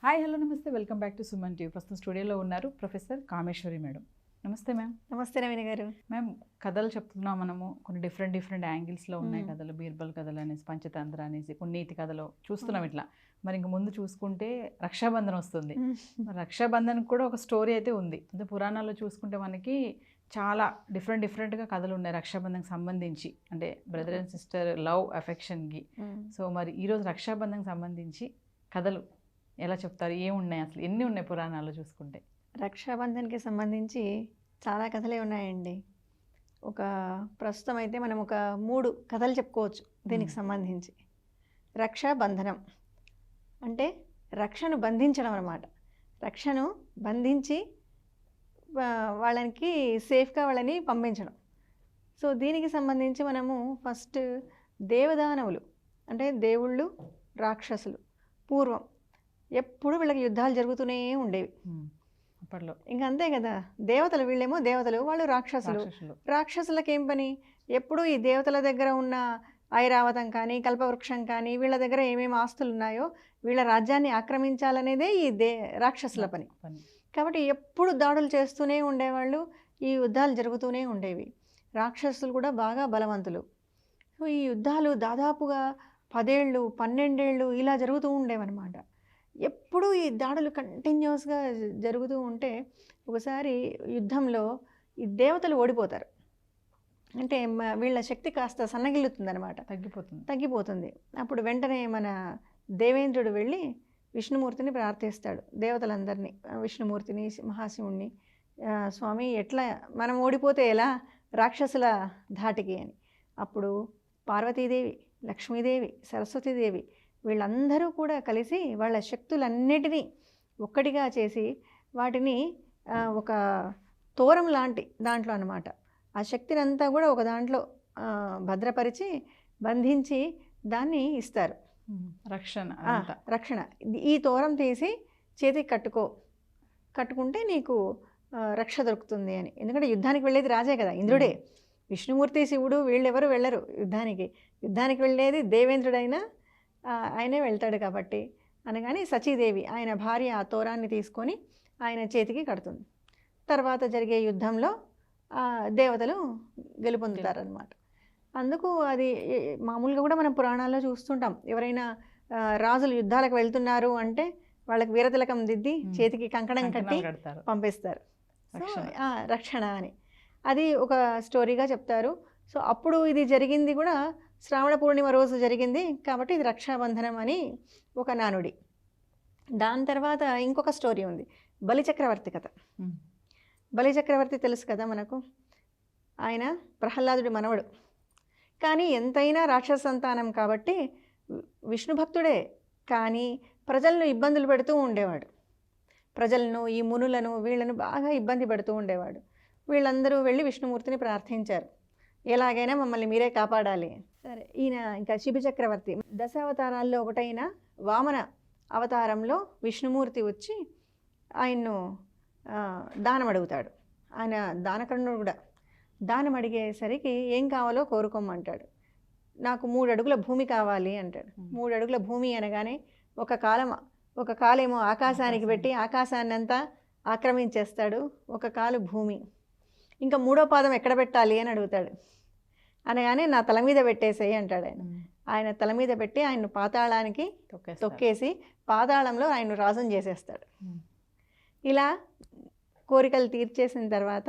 Hi hello నమస్తే, welcome back to Suman TV. ప్రస్తుతం స్టూడియోలో ఉన్నారు ప్రొఫెసర్ కామేశ్వరి మేడం. నమస్తే మ్యామ్. నమస్తే నవీన గారు. మ్యామ్, కథలు చెప్తున్నాం మనము, కొన్ని డిఫరెంట్ యాంగిల్స్లో ఉన్నాయి కథలు. బీర్బల్ కథలు అనేసి, పంచతంత్ర అనేసి, కొన్ని నీతి కథలు చూస్తున్నాం ఇట్లా. మరి ఇంక ముందు చూసుకుంటే రక్షాబంధన్ వస్తుంది. రక్షాబంధన్ కూడా ఒక స్టోరీ అయితే ఉంది. అంటే పురాణాల్లో చూసుకుంటే మనకి చాలా డిఫరెంట్గా కథలు ఉన్నాయి రక్షాబంధన్కి సంబంధించి, అంటే బ్రదర్ అండ్ సిస్టర్ లవ్ అఫెక్షన్కి. సో మరి ఈరోజు రక్షాబంధన్కి సంబంధించి కథలు ఎలా చెప్తారు? ఏమున్నాయి అసలు, ఎన్ని ఉన్నాయి పురాణాల్లో చూసుకుంటే? రక్షాబంధన్కి సంబంధించి చాలా కథలే ఉన్నాయండి. ప్రస్తుతం అయితే మనం ఒక 3 కథలు చెప్పుకోవచ్చు దీనికి సంబంధించి. రక్షాబంధనం అంటే రక్షను బంధించడం అన్నమాట. రక్షను బంధించి వాళ్ళకి సేఫ్గా వాళ్ళని పంపించడం. సో దీనికి సంబంధించి మనము ఫస్ట్ దేవదానవులు అంటే దేవుళ్ళు, రాక్షసులు పూర్వం ఎప్పుడు వీళ్ళకి యుద్ధాలు జరుగుతూనే ఉండేవి అప్పట్లో. ఇంకా అంతే కదా, దేవతలు, వీళ్ళేమో దేవతలు, వాళ్ళు రాక్షసులు. రాక్షసులకు ఏం పని? ఎప్పుడు ఈ దేవతల దగ్గర ఉన్న ఐరావతం కానీ కల్పవృక్షం కానీ వీళ్ళ దగ్గర ఏమేమి ఆస్తులు ఉన్నాయో వీళ్ళ రాజ్యాన్ని ఆక్రమించాలనేదే ఈ రాక్షసుల పని. కాబట్టి ఎప్పుడు దాడులు చేస్తూనే ఉండేవాళ్ళు, ఈ యుద్ధాలు జరుగుతూనే ఉండేవి. రాక్షసులు కూడా బాగా బలవంతులు. సో ఈ యుద్ధాలు దాదాపుగా 10 ఏళ్ళు 12 ఏళ్ళు ఇలా జరుగుతూ ఉండేవన్నమాట. ఎప్పుడూ ఈ దాడులు కంటిన్యూస్గా జరుగుతూ ఉంటే ఒకసారి యుద్ధంలో ఈ దేవతలు ఓడిపోతారు. అంటే వీళ్ళ శక్తి కాస్త సన్నగిల్లుతుందనమాట, తగ్గిపోతుంది. అప్పుడు వెంటనే మన దేవేంద్రుడు వెళ్ళి విష్ణుమూర్తిని ప్రార్థిస్తాడు. దేవతలందరినీ, విష్ణుమూర్తిని, మహాశివుణ్ణి, స్వామి ఎట్లా మనం ఓడిపోతే ఎలా రాక్షసుల ధాటికి అని. అప్పుడు పార్వతీదేవి, లక్ష్మీదేవి, సరస్వతీదేవి వీళ్ళందరూ కూడా కలిసి వాళ్ళ శక్తులన్నిటినీ ఒక్కటిగా చేసి వాటిని ఒక తోరం లాంటి దాంట్లో అన్నమాట, ఆ శక్తిని అంతా కూడా ఒక దాంట్లో భద్రపరిచి బంధించి దాన్ని ఇస్తారు. రక్షణ. ఈ తోరం తీసి చేతికి కట్టుకుంటే నీకు రక్ష దొరుకుతుంది అని. ఎందుకంటే యుద్ధానికి వెళ్ళేది రాజే కదా, ఇంద్రుడే. విష్ణుమూర్తి, శివుడు వీళ్ళెవరు వెళ్ళరు యుద్ధానికి వెళ్ళేది దేవేంద్రుడైనా ఆయనే వెళ్తాడు కాబట్టి అనగానే సచీదేవి ఆయన భార్య ఆ తోరాన్ని తీసుకొని ఆయన చేతికి కడుతుంది. తర్వాత జరిగే యుద్ధంలో దేవతలు గెలుపొందుతారనమాట. అందుకు అది మామూలుగా కూడా మనం పురాణాల్లో చూస్తుంటాం. ఎవరైనా రాజులు యుద్ధాలకు వెళ్తున్నారు అంటే వాళ్ళకి వీరతిలకం దిద్ది చేతికి కంకణం కట్టి పంపిస్తారు. రక్షణ అని అది ఒక స్టోరీగా చెప్తారు. సో అప్పుడు ఇది జరిగింది కూడా శ్రావణ పూర్ణిమ రోజు జరిగింది కాబట్టి ఇది రక్షాబంధనం అని ఒక నానుడి. దాని తర్వాత ఇంకొక స్టోరీ ఉంది, బలిచక్రవర్తి కథ. బలిచక్రవర్తి తెలుసు కదా మనకు, ఆయన ప్రహ్లాదుడి మనవడు. కానీ ఎంతైనా రాక్షస సంతానం కాబట్టి విష్ణు భక్తుడే, కానీ ప్రజలను ఇబ్బందులు పెడుతూ ఉండేవాడు. ప్రజలను, ఈ మునులను, వీళ్ళను బాగా ఇబ్బంది పెడుతూ ఉండేవాడు. వీళ్ళందరూ వెళ్ళి విష్ణుమూర్తిని ప్రార్థించారు, ఎలాగైనా మమ్మల్ని మీరే కాపాడాలి. సరే, ఈయన ఇంకా శిబి చక్రవర్తి దశావతారాల్లో ఒకటైన వామన అవతారంలో విష్ణుమూర్తి వచ్చి ఆయన్ను దానం అడుగుతాడు. ఆయన దానకర్ణుడు కూడా. దానం అడిగేసరికి ఏం కావాలో కోరుకోమంటాడు. నాకు 3 అడుగుల భూమి కావాలి అంటాడు. 3 అడుగుల భూమి అనగానే ఒక కాలేమో ఆకాశానికి పెట్టి ఆకాశాన్ని అంతా ఆక్రమించేస్తాడు, ఒక కాలు భూమి. ఇంకా 3వ పాదం ఎక్కడ పెట్టాలి అని అడుగుతాడు. అనగానే నా తల మీద పెట్టేసేయి అంటాడు. ఆయన తల మీద పెట్టి ఆయన్ను పాతాళానికి తొక్కేసి పాతాళంలో ఆయన రాజును చేసేస్తాడు. ఇలా కోరికలు తీర్చేసిన తర్వాత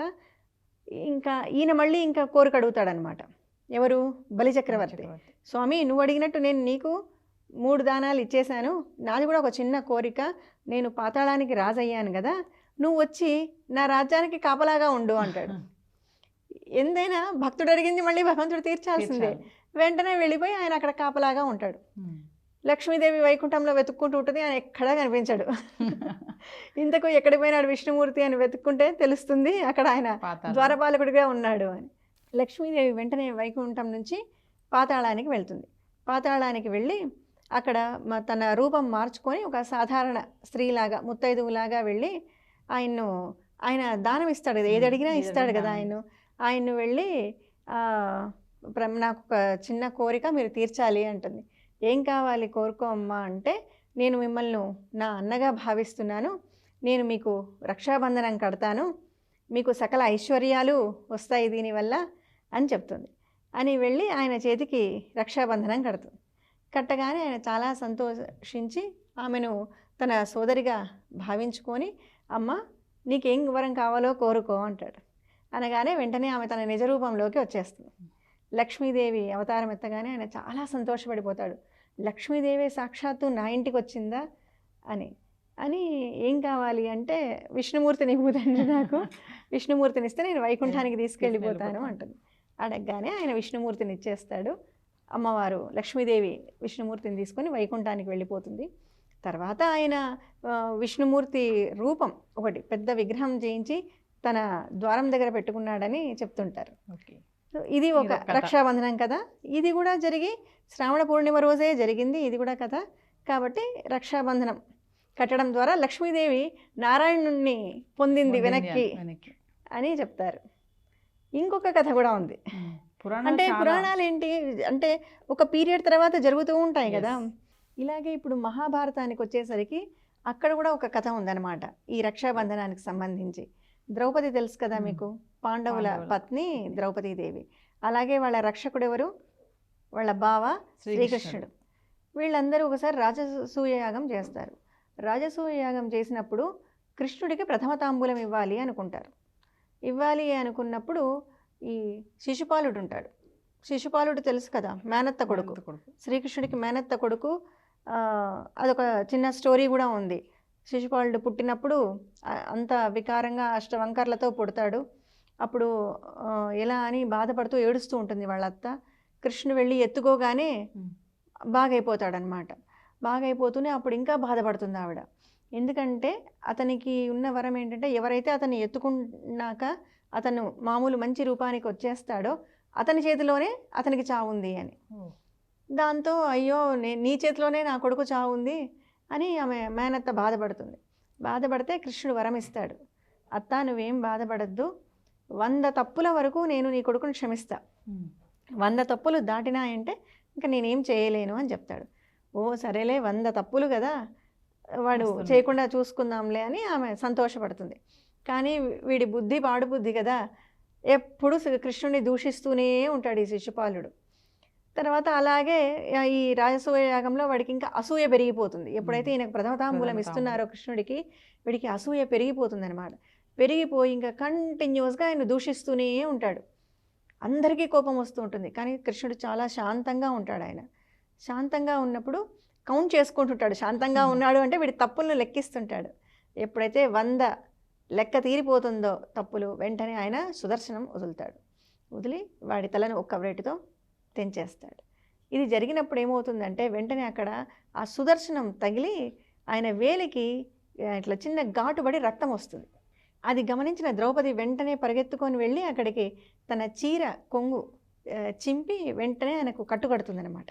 ఇంకా ఈయన మళ్ళీ ఇంకా కోరిక అడుగుతాడనమాట. ఎవరు? బలిచక్రవర్తి. స్వామి, నువ్వు అడిగినట్టు నేను నీకు 3 దానాలు ఇచ్చేశాను, నాది కూడా ఒక చిన్న కోరిక. నేను పాతాళానికి రాజయ్యాను కదా, నువ్వు వచ్చి నా రాజ్యానికి కాపలాగా ఉండు అంటాడు. ఎందైనా భక్తుడు అడిగింది మళ్ళీ భగవంతుడు తీర్చాల్సిందే. వెంటనే వెళ్ళిపోయి ఆయన అక్కడ కాపలాగా ఉంటాడు. లక్ష్మీదేవి వైకుంఠంలో వెతుక్కుంటూ ఉంటుంది, ఆయన ఎక్కడా కనిపించాడు. ఇంతకు ఎక్కడికి పోయినాడు విష్ణుమూర్తి అని వెతుక్కుంటే తెలుస్తుంది అక్కడ ఆయన ద్వారపాలకుడిగా ఉన్నాడు అని. లక్ష్మీదేవి వెంటనే వైకుంఠం నుంచి పాతాళానికి వెళ్తుంది. పాతాళానికి వెళ్ళి అక్కడ తన రూపం మార్చుకొని ఒక సాధారణ స్త్రీలాగా, ముత్తైదువులాగా వెళ్ళి ఆయన దానం ఇస్తాడు కదా, ఏది అడిగినా ఇస్తాడు కదా ఆయన్ను వెళ్ళి నాకు ఒక చిన్న కోరిక మీరు తీర్చాలి అంటుంది. ఏం కావాలి కోరుకో అమ్మా అంటే నేను మిమ్మల్ని నా అన్నగా భావిస్తున్నాను, నేను మీకు రక్షాబంధనం కడతాను, మీకు సకల ఐశ్వర్యాలు వస్తాయి దీనివల్ల అని చెప్తుంది. అని వెళ్ళి ఆయన చేతికి రక్షాబంధనం కడుతుంది. కట్టగానే ఆయన చాలా సంతోషించి ఆమెను తన సోదరిగా భావించుకొని, అమ్మ నీకేం వరం కావాలో కోరుకో అంటాడు. అనగానే వెంటనే ఆమె తన నిజ రూపంలోకి వచ్చేస్తుంది. లక్ష్మీదేవి అవతారం ఎత్తగానే ఆయన చాలా సంతోషపడిపోతాడు. లక్ష్మీదేవి సాక్షాత్తు నా ఇంటికి వచ్చిందా అని అని ఏం కావాలి అంటే, విష్ణుమూర్తిని ఇవ్వదండి నాకు, విష్ణుమూర్తిని ఇస్తే నేను వైకుంఠానికి తీసుకెళ్ళిపోతాను అంటుంది. అడగగానే ఆయన విష్ణుమూర్తిని ఇచ్చేస్తాడు. అమ్మవారు లక్ష్మీదేవి విష్ణుమూర్తిని తీసుకొని వైకుంఠానికి వెళ్ళిపోతుంది. తర్వాత ఆయన విష్ణుమూర్తి రూపం ఒకటి పెద్ద విగ్రహం చేయించి తన ద్వారం దగ్గర పెట్టుకున్నాడని చెప్తుంటారు. ఇది ఒక రక్షాబంధనం కథ. ఇది కూడా జరిగి శ్రావణ పూర్ణిమ రోజే జరిగింది ఇది కూడా కథ. కాబట్టి రక్షాబంధనం కట్టడం ద్వారా లక్ష్మీదేవి నారాయణుణ్ణి పొందింది వెనక్కి అని చెప్తారు. ఇంకొక కథ కూడా ఉంది. అంటే పురాణాలు ఏంటి అంటే ఒక పీరియడ్ తర్వాత జరుగుతూ ఉంటాయి కదా. ఇలాగే ఇప్పుడు మహాభారతానికి వచ్చేసరికి అక్కడ కూడా ఒక కథ ఉందన్నమాట ఈ రక్షాబంధనానికి సంబంధించి. ద్రౌపది తెలుసు కదా మీకు, పాండవుల పత్ని ద్రౌపదీదేవి. అలాగే వాళ్ళ రక్షకుడు ఎవరు, వాళ్ళ బావ శ్రీకృష్ణుడు. వీళ్ళందరూ ఒకసారి రాజసూయ యాగం చేస్తారు. రాజసూయ యాగం చేసినప్పుడు కృష్ణుడికి ప్రథమ తాంబూలం ఇవ్వాలి అనుకుంటారు. ఇవ్వాలి అనుకున్నప్పుడు ఈ శిశుపాలుడు ఉంటాడు. శిశుపాలుడు తెలుసు కదా, మేనత్త కొడుకు, శ్రీకృష్ణుడికి మేనత్త కొడుకు. అదొక చిన్న స్టోరీ కూడా ఉంది. శిశుపాలుడు పుట్టినప్పుడు అంత వికారంగా అష్టవంకర్లతో పుడతాడు. అప్పుడు ఎలా అని బాధపడుతూ ఏడుస్తూ ఉంటుంది వాళ్ళ అత్త. కృష్ణుడు వెళ్ళి ఎత్తుకోగానే బాగైపోతాడనమాట. బాగైపోతూనే అప్పుడు ఇంకా బాధపడుతుంది ఆవిడ. ఎందుకంటే అతనికి ఉన్న వరం ఏంటంటే, ఎవరైతే అతన్ని ఎత్తుకున్నాక అతను మామూలు మంచి రూపానికి వచ్చేస్తాడో అతని చేతిలోనే అతనికి చావుంది అని. దాంతో అయ్యో నీ చేతిలోనే నా కొడుకు చావుంది అని ఆమె మేనత్త బాధపడుతుంది. బాధపడితే కృష్ణుడు వరం ఇస్తాడు. అత్త నువ్వేం బాధపడద్దు, 100 తప్పుల వరకు నేను నీ కొడుకుని క్షమిస్తా, 100 తప్పులు దాటినాయంటే ఇంకా నేనేం చేయలేను అని చెప్తాడు. ఓ సరేలే 100 తప్పులు కదా, వాడు చేయకుండా చూసుకుందాంలే అని ఆమె సంతోషపడుతుంది. కానీ వీడి బుద్ధి పాడు బుద్ధి కదా, ఎప్పుడు కృష్ణుడిని దూషిస్తూనే ఉంటాడు ఈ శిశుపాలుడు. తర్వాత అలాగే ఈ రాజసూయ యాగంలో వాడికి ఇంకా అసూయ పెరిగిపోతుంది. ఎప్పుడైతే ఈయనకు ప్రథమ తాంబూలం ఇస్తున్నారో కృష్ణుడికి, వీడికి అసూయ పెరిగిపోతుంది అనమాట. పెరిగిపోయి ఇంకా కంటిన్యూస్గా ఆయన దూషిస్తూనే ఉంటాడు. అందరికీ కోపం వస్తూ ఉంటుంది. కానీ కృష్ణుడు చాలా శాంతంగా ఉంటాడు. ఆయన శాంతంగా ఉన్నప్పుడు కౌంట్ చేసుకుంటుంటాడు. శాంతంగా ఉన్నాడు అంటే వీడి తప్పులను లెక్కిస్తుంటాడు. ఎప్పుడైతే 100 లెక్క తీరిపోతుందో తప్పులు, వెంటనే ఆయన సుదర్శనం వదులుతాడు. వదిలి వాడి తలను ఒక్క వేటితో తెంచేస్తాడు. ఇది జరిగినప్పుడు ఏమవుతుందంటే వెంటనే అక్కడ ఆ సుదర్శనం తగిలి ఆయన వేలికి ఇట్లా చిన్న ఘాటుబడి రక్తం వస్తుంది. అది గమనించిన ద్రౌపది వెంటనే పరిగెత్తుకొని వెళ్ళి అక్కడికి తన చీర కొంగు చింపి వెంటనే ఆయనకు కట్టుకడుతుందన్నమాట.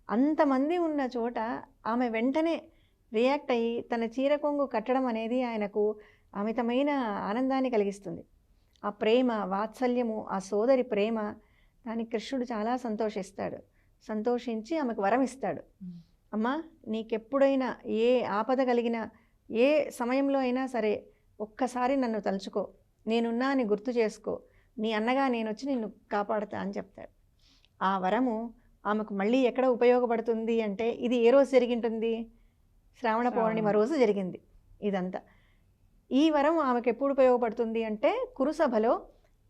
అంతమంది ఉన్న చోట ఆమె వెంటనే రియాక్ట్ అయ్యి తన చీర కొంగు కట్టడం అనేది ఆయనకు అమితమైన ఆనందాన్ని కలిగిస్తుంది. ఆ ప్రేమ, వాత్సల్యము, ఆ సోదరి ప్రేమ, దానికి కృష్ణుడు చాలా సంతోషిస్తాడు. సంతోషించి ఆమెకు వరం ఇస్తాడు. అమ్మా నీకెప్పుడైనా ఏ ఆపద కలిగినా, ఏ సమయంలో అయినా సరే ఒక్కసారి నన్ను తలుచుకో, నేనున్నా అని గుర్తు చేసుకో, నీ అన్నగా నేను వచ్చి నిన్ను కాపాడుతా అని చెప్తాడు. ఆ వరము ఆమెకు మళ్ళీ ఎక్కడ ఉపయోగపడుతుంది అంటే, ఇది ఏ రోజు జరిగింటుంది, శ్రావణ పౌర్ణిమ రోజు జరిగింది ఇదంతా. ఈ వరం ఆమెకు ఎప్పుడు ఉపయోగపడుతుంది అంటే, కురుసభలో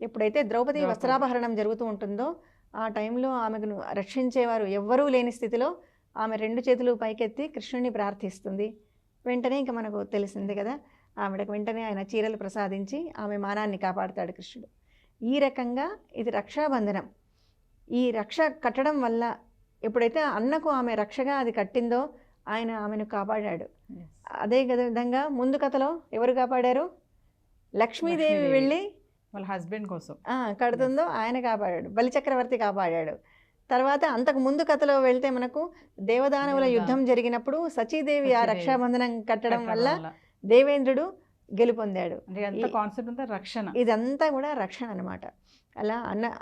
ఎప్పుడైతే ద్రౌపది వస్త్రాపహరణం జరుగుతూ ఉంటుందో ఆ టైంలో ఆమెను రక్షించేవారు ఎవ్వరూ లేని స్థితిలో ఆమె 2 చేతులు పైకెత్తి కృష్ణుడిని ప్రార్థిస్తుంది. వెంటనే ఇంకా మనకు తెలిసింది కదా, ఆవిడకు వెంటనే ఆయన చీరలు ప్రసాదించి ఆమె మానాన్ని కాపాడుతాడు కృష్ణుడు. ఈ రకంగా ఇది రక్షాబంధనం. ఈ రక్ష కట్టడం వల్ల ఎప్పుడైతే అన్నకు ఆమె రక్షగా అది కట్టిందో ఆయన ఆమెను కాపాడాడు. అదే విధంగా ముందు కథలో ఎవరు కాపాడారు, లక్ష్మీదేవి వెళ్ళి వాళ్ళ హస్బెండ్ కోసం కడుతుందో ఆయన కాపాడాడు, బలిచక్రవర్తి కాపాడాడు. తర్వాత అంతకు ముందు కథలో వెళ్తే మనకు దేవదానవుల యుద్ధం జరిగినప్పుడు సచీదేవి ఆ రక్షాబంధనం కట్టడం వల్ల దేవేంద్రుడు గెలుపొందాడు. రక్షణ, ఇదంతా కూడా రక్షణ అన్నమాట. అలా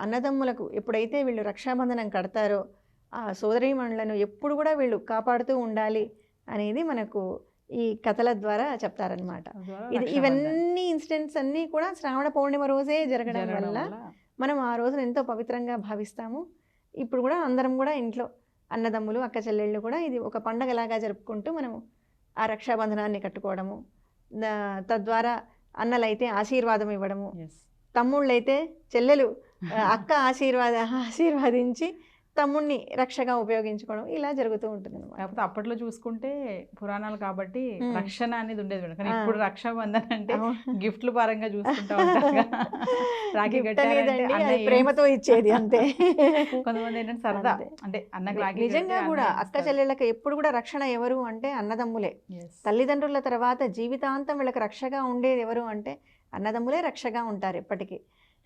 అన్నదమ్ములకు ఎప్పుడైతే వీళ్ళు రక్షాబంధనం కడతారో ఆ సోదరీమణులను ఎప్పుడు కూడా వీళ్ళు కాపాడుతూ ఉండాలి అనేది మనకు ఈ కథల ద్వారా చెప్తారనమాట. ఇవన్నీ ఇన్సిడెంట్స్ అన్నీ కూడా శ్రావణ పౌర్ణిమ రోజే జరగడం వల్ల మనం ఆ రోజున ఎంతో పవిత్రంగా భావిస్తాము. ఇప్పుడు కూడా అందరం కూడా ఇంట్లో అన్నదమ్ములు అక్క చెల్లెళ్ళు కూడా ఇది ఒక పండగలాగా జరుపుకుంటూ మనము ఆ రక్షాబంధనాన్ని కట్టుకోవడము, తద్వారా అన్నలైతే ఆశీర్వాదం ఇవ్వడము, తమ్ముళ్ళైతే చెల్లెలు అక్క ఆశీర్వాదించి తమ్ముడిని రక్షగా ఉపయోగించుకోవడం ఇలా జరుగుతూ ఉంటుంది అనమాట. కాకపోతే అప్పట్లో చూసుకుంటే పురాణాలు కాబట్టి రక్షణ అనేది ఉండేది మేడం. కానీ ఇప్పుడు రక్షాబంధన్ అంటే గిఫ్ట్ల పరంగా చూసుకుంటా ఉంటారు. రాఖీ కట్టారంటే ప్రేమతో ఇచ్చేది అంతే. కొంతమంది ఏంటంటే సరదా అంటే అన్నకి రాఖీ. నిజంగా కూడా అక్క చెల్లెళ్ళకి ఎప్పుడు కూడా రక్షణ ఎవరు అంటే అన్నదమ్ములే. తల్లిదండ్రుల తర్వాత జీవితాంతం వీళ్ళకి రక్షగా ఉండేది ఎవరు అంటే అన్నదమ్ములే రక్షగా ఉంటారు ఎప్పటికీ.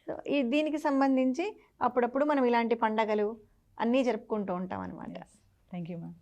సో దీనికి సంబంధించి అప్పుడప్పుడు మనం ఇలాంటి పండగలు అన్నీ జరుపుకుంటూ ఉంటాం అనమాట. Thank you ma'am.